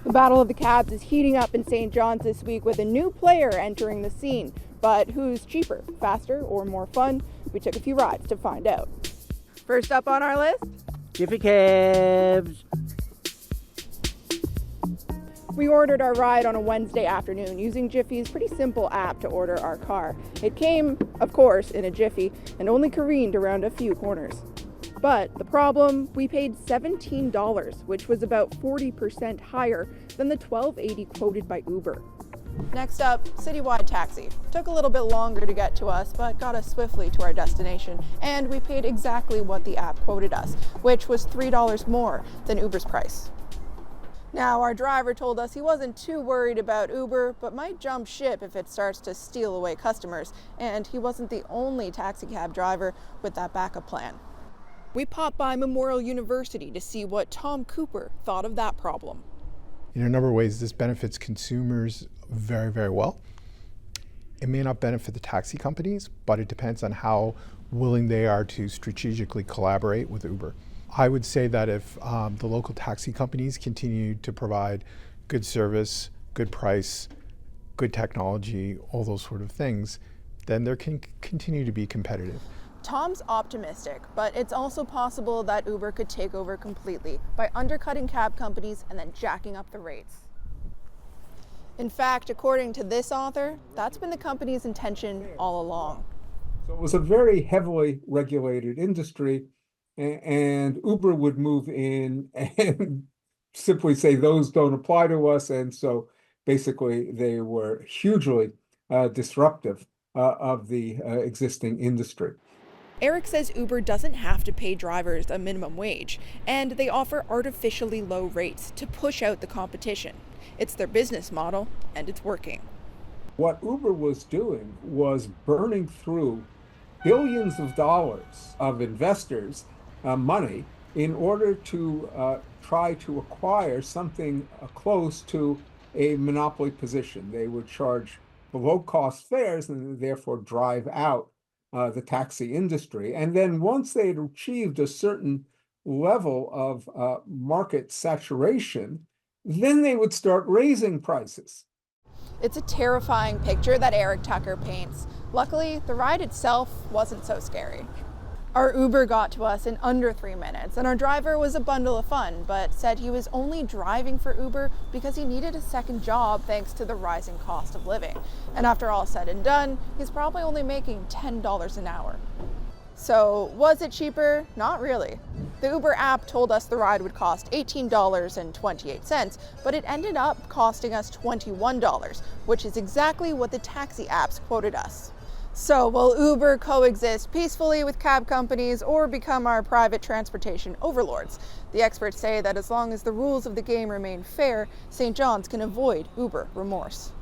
The Battle of the Cabs is heating up in St. John's this week with a new player entering the scene. But who's cheaper, faster, or more fun? We took a few rides to find out. First up on our list, Jiffy Cabs. we ordered our ride on a Wednesday afternoon using Jiffy's pretty simple app to order our car. It came, of course, in a jiffy and only careened around a few corners. But the problem, we paid $17, which was about 40% higher than the $12.80 quoted by Uber. Next up, citywide taxi. Took a little bit longer to get to us, but got us swiftly to our destination, and we paid exactly what the app quoted us, which was $3 more than Uber's price. Now, our driver told us he wasn't too worried about Uber, but might jump ship if it starts to steal away customers, and he wasn't the only taxi cab driver with that backup plan. We popped by Memorial University to see what Tom Cooper thought of that problem. In a number of ways, this benefits consumers very, very well. It may not benefit the taxi companies, but it depends on how willing they are to strategically collaborate with Uber. I would say that if the local taxi companies continue to provide good service, good price, good technology, all those sort of things, then there can continue to be competitive. Tom's optimistic, but it's also possible that Uber could take over completely by undercutting cab companies and then jacking up the rates. In fact, according to this author, that's been the company's intention all along. So it was a very heavily regulated industry, and Uber would move in and simply say those don't apply to us, and so basically they were hugely disruptive of the existing industry. Eric says Uber doesn't have to pay drivers a minimum wage, and they offer artificially low rates to push out the competition. It's their business model, and it's working. What Uber was doing was burning through billions of dollars of investors' money in order to try to acquire something close to a monopoly position. They would charge below-cost fares and therefore drive out the taxi industry. And then once they had achieved a certain level of market saturation, then they would start raising prices. It's a terrifying picture that Eric Tucker paints. Luckily, the ride itself wasn't so scary. Our Uber got to us in under 3 minutes, and our driver was a bundle of fun, but said he was only driving for Uber because he needed a second job thanks to the rising cost of living. And after all said and done, he's probably only making $10 an hour. So was it cheaper? Not really. The Uber app told us the ride would cost $18.28, but it ended up costing us $21, which is exactly what the taxi apps quoted us. So will Uber coexist peacefully with cab companies or become our private transportation overlords? The experts say that as long as the rules of the game remain fair, St. John's can avoid Uber remorse.